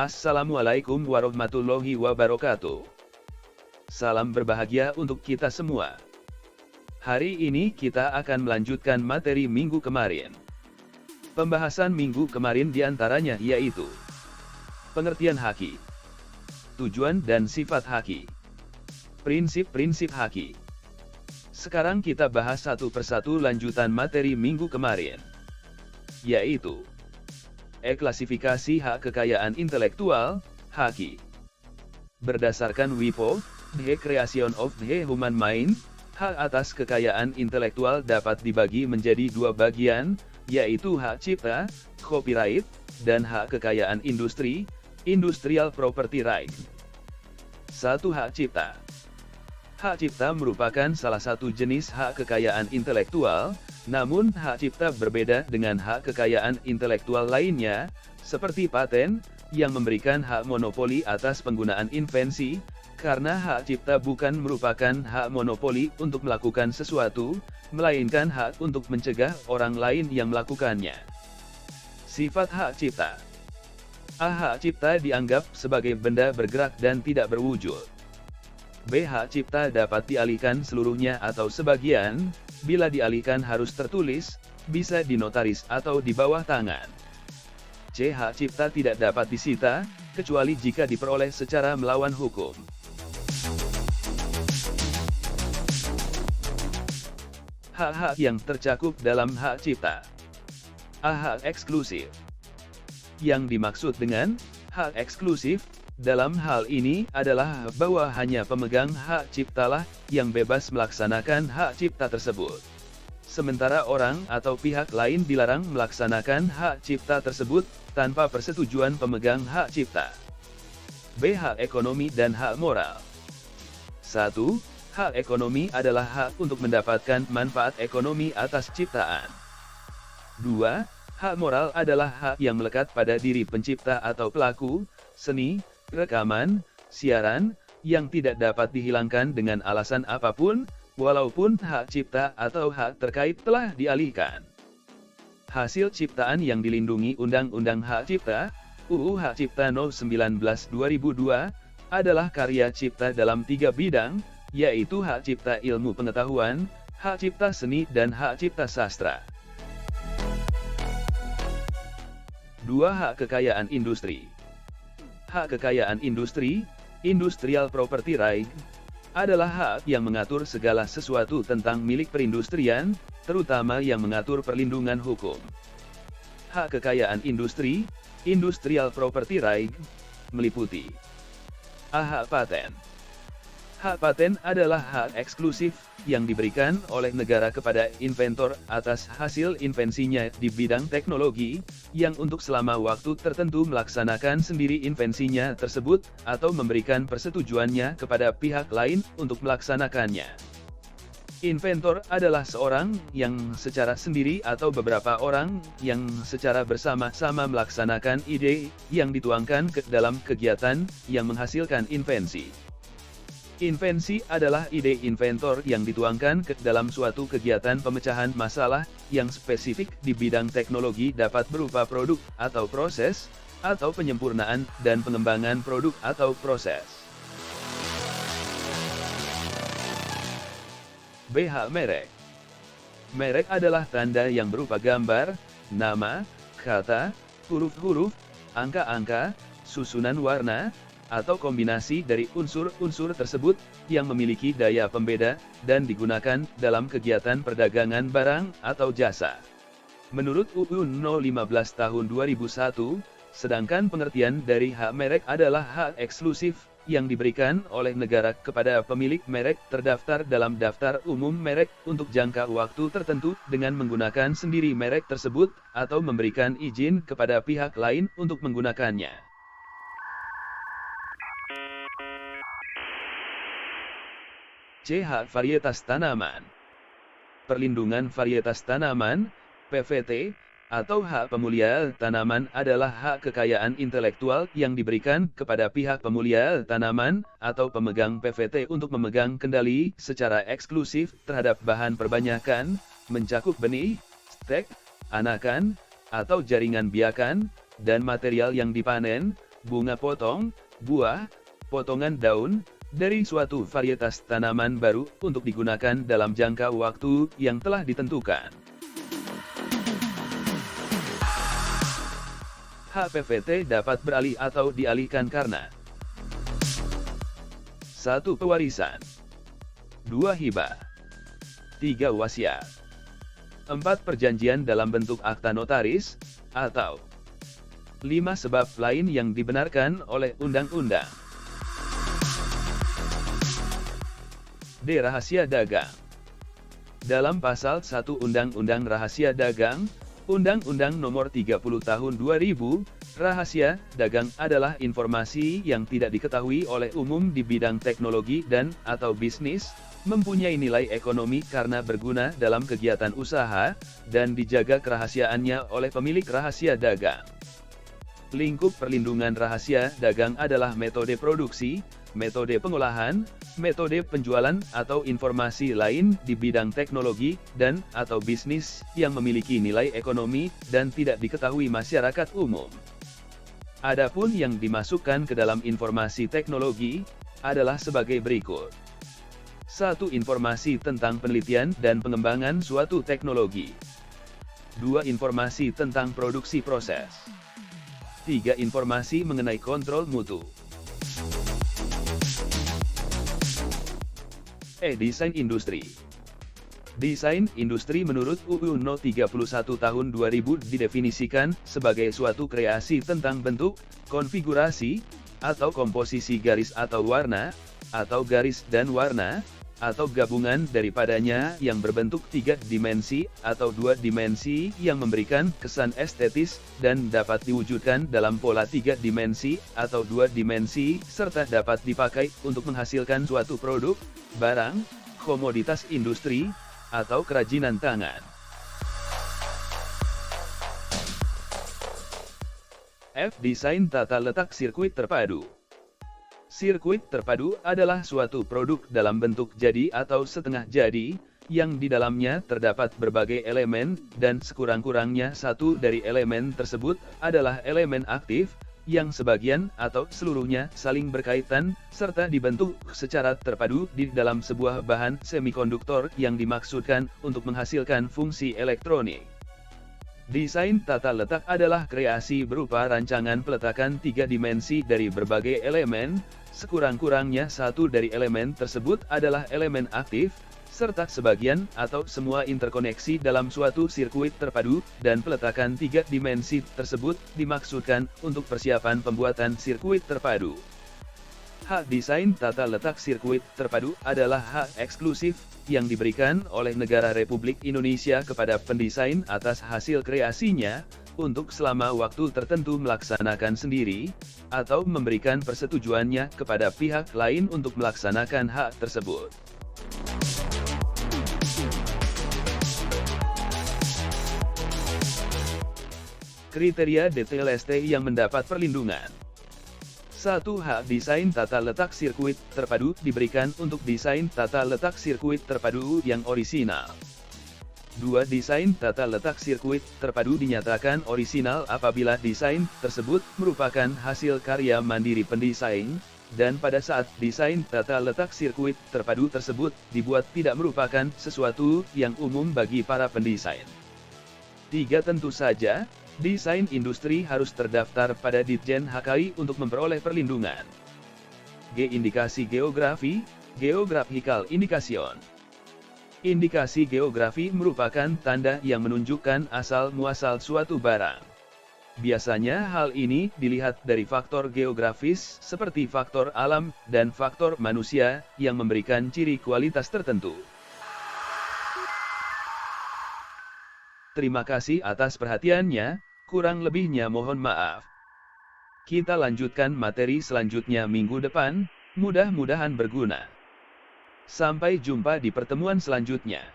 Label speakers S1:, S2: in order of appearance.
S1: Assalamualaikum warahmatullahi wabarakatuh. Salam berbahagia untuk kita semua. Hari ini kita akan melanjutkan materi minggu kemarin. Pembahasan minggu kemarin diantaranya yaitu pengertian haki, tujuan dan sifat haki, prinsip-prinsip haki. Sekarang kita bahas satu persatu lanjutan materi minggu kemarin, yaitu klasifikasi hak kekayaan intelektual, haki. Berdasarkan WIPO, The Creation of the Human Mind, hak atas kekayaan intelektual dapat dibagi menjadi dua bagian, yaitu hak cipta, copyright, dan hak kekayaan industri, industrial property right. 1. Hak cipta. Hak cipta merupakan salah satu jenis hak kekayaan intelektual, namun hak cipta berbeda dengan hak kekayaan intelektual lainnya, seperti paten, yang memberikan hak monopoli atas penggunaan invensi, karena hak cipta bukan merupakan hak monopoli untuk melakukan sesuatu, melainkan hak untuk mencegah orang lain yang melakukannya. Sifat hak cipta. Hak cipta dianggap sebagai benda bergerak dan tidak berwujud. B. Hak cipta dapat dialihkan seluruhnya atau sebagian, bila dialihkan harus tertulis, bisa dinotaris atau di bawah tangan. C. Hak cipta tidak dapat disita, kecuali jika diperoleh secara melawan hukum. Hak-hak yang tercakup dalam hak cipta. Hak eksklusif. Yang dimaksud dengan hak eksklusif dalam hal ini adalah bahwa hanya pemegang hak ciptalah yang bebas melaksanakan hak cipta tersebut. Sementara orang atau pihak lain dilarang melaksanakan hak cipta tersebut tanpa persetujuan pemegang hak cipta. B. Hak ekonomi dan hak moral. 1. Hak ekonomi adalah hak untuk mendapatkan manfaat ekonomi atas ciptaan. 2. Hak moral adalah hak yang melekat pada diri pencipta atau pelaku seni, rekaman, siaran, yang tidak dapat dihilangkan dengan alasan apapun, walaupun hak cipta atau hak terkait telah dialihkan. Hasil ciptaan yang dilindungi Undang-Undang Hak Cipta, UU Hak Cipta No. 19/2002, adalah karya cipta dalam 3 bidang, yaitu hak cipta ilmu pengetahuan, hak cipta seni dan hak cipta sastra. 2. Hak kekayaan industri. Hak kekayaan industri, industrial property right, adalah hak yang mengatur segala sesuatu tentang milik perindustrian, terutama yang mengatur perlindungan hukum. Hak kekayaan industri, industrial property right, meliputi hak paten. Hak paten adalah hak eksklusif yang diberikan oleh negara kepada inventor atas hasil invensinya di bidang teknologi, yang untuk selama waktu tertentu melaksanakan sendiri invensinya tersebut, atau memberikan persetujuannya kepada pihak lain untuk melaksanakannya. Inventor adalah seorang yang secara sendiri atau beberapa orang yang secara bersama-sama melaksanakan ide yang dituangkan ke dalam kegiatan yang menghasilkan invensi. Invensi adalah ide inventor yang dituangkan ke dalam suatu kegiatan pemecahan masalah yang spesifik di bidang teknologi, dapat berupa produk atau proses, atau penyempurnaan dan pengembangan produk atau proses. B. Hak merek. Merek adalah tanda yang berupa gambar, nama, kata, huruf-huruf, angka-angka, susunan warna, atau kombinasi dari unsur-unsur tersebut, yang memiliki daya pembeda, dan digunakan dalam kegiatan perdagangan barang atau jasa. Menurut UU No. 15 Tahun 2001, sedangkan pengertian dari hak merek adalah hak eksklusif, yang diberikan oleh negara kepada pemilik merek terdaftar dalam daftar umum merek untuk jangka waktu tertentu dengan menggunakan sendiri merek tersebut, atau memberikan izin kepada pihak lain untuk menggunakannya. C. Hak varietas tanaman. Perlindungan varietas tanaman, PVT, atau hak pemulia tanaman adalah hak kekayaan intelektual yang diberikan kepada pihak pemulia tanaman atau pemegang PVT untuk memegang kendali secara eksklusif terhadap bahan perbanyakan, mencakup benih, stek, anakan, atau jaringan biakan, dan material yang dipanen, bunga potong, buah, potongan daun, dari suatu varietas tanaman baru untuk digunakan dalam jangka waktu yang telah ditentukan. Hak PVT dapat beralih atau dialihkan karena 1. Pewarisan 2. Hibah 3. Wasiat 4. Perjanjian dalam bentuk akta notaris, atau 5. Sebab lain yang dibenarkan oleh undang-undang. D. Rahasia dagang. Dalam pasal 1 Undang-Undang Rahasia Dagang, Undang-Undang Nomor 30 Tahun 2000, rahasia dagang adalah informasi yang tidak diketahui oleh umum di bidang teknologi dan atau bisnis, mempunyai nilai ekonomi karena berguna dalam kegiatan usaha, dan dijaga kerahasiaannya oleh pemilik rahasia dagang. Lingkup perlindungan rahasia dagang adalah metode produksi, metode pengolahan, metode penjualan atau informasi lain di bidang teknologi dan atau bisnis yang memiliki nilai ekonomi dan tidak diketahui masyarakat umum. Adapun yang dimasukkan ke dalam informasi teknologi adalah sebagai berikut. 1. Informasi tentang penelitian dan pengembangan suatu teknologi. 2. Informasi tentang produksi proses. 3. Informasi mengenai kontrol mutu. Desain industri. Desain industri menurut UU No 31 Tahun 2000 didefinisikan sebagai suatu kreasi tentang bentuk, konfigurasi, atau komposisi garis atau warna, atau garis dan warna, atau gabungan daripadanya yang berbentuk 3 dimensi atau 2 dimensi yang memberikan kesan estetis dan dapat diwujudkan dalam pola 3 dimensi atau 2 dimensi serta dapat dipakai untuk menghasilkan suatu produk, barang, komoditas industri, atau kerajinan tangan. F. Desain tata letak sirkuit terpadu. Sirkuit terpadu adalah suatu produk dalam bentuk jadi atau setengah jadi, yang di dalamnya terdapat berbagai elemen, dan sekurang-kurangnya satu dari elemen tersebut adalah elemen aktif, yang sebagian atau seluruhnya saling berkaitan, serta dibentuk secara terpadu di dalam sebuah bahan semikonduktor yang dimaksudkan untuk menghasilkan fungsi elektronik. Desain tata letak adalah kreasi berupa rancangan peletakan 3 dimensi dari berbagai elemen, sekurang-kurangnya satu dari elemen tersebut adalah elemen aktif, serta sebagian atau semua interkoneksi dalam suatu sirkuit terpadu, dan peletakan 3 dimensi tersebut dimaksudkan untuk persiapan pembuatan sirkuit terpadu. Hak desain tata letak sirkuit terpadu adalah hak eksklusif yang diberikan oleh negara Republik Indonesia kepada pendesain atas hasil kreasinya, untuk selama waktu tertentu melaksanakan sendiri, atau memberikan persetujuannya kepada pihak lain untuk melaksanakan hak tersebut. Kriteria detail ST yang mendapat perlindungan. 1. Hak desain tata letak sirkuit terpadu diberikan untuk desain tata letak sirkuit terpadu yang orisinal. 2. Desain tata letak sirkuit terpadu dinyatakan orisinal apabila desain tersebut merupakan hasil karya mandiri pendesain, dan pada saat desain tata letak sirkuit terpadu tersebut dibuat tidak merupakan sesuatu yang umum bagi para pendesain. 3. Tentu saja, desain industri harus terdaftar pada Ditjen HKI untuk memperoleh perlindungan. G. Indikasi geografi, Geographical Indication. Indikasi geografi merupakan tanda yang menunjukkan asal-muasal suatu barang. Biasanya hal ini dilihat dari faktor geografis seperti faktor alam dan faktor manusia yang memberikan ciri kualitas tertentu. Terima kasih atas perhatiannya. Kurang lebihnya mohon maaf. Kita lanjutkan materi selanjutnya minggu depan, mudah-mudahan berguna. Sampai jumpa di pertemuan selanjutnya.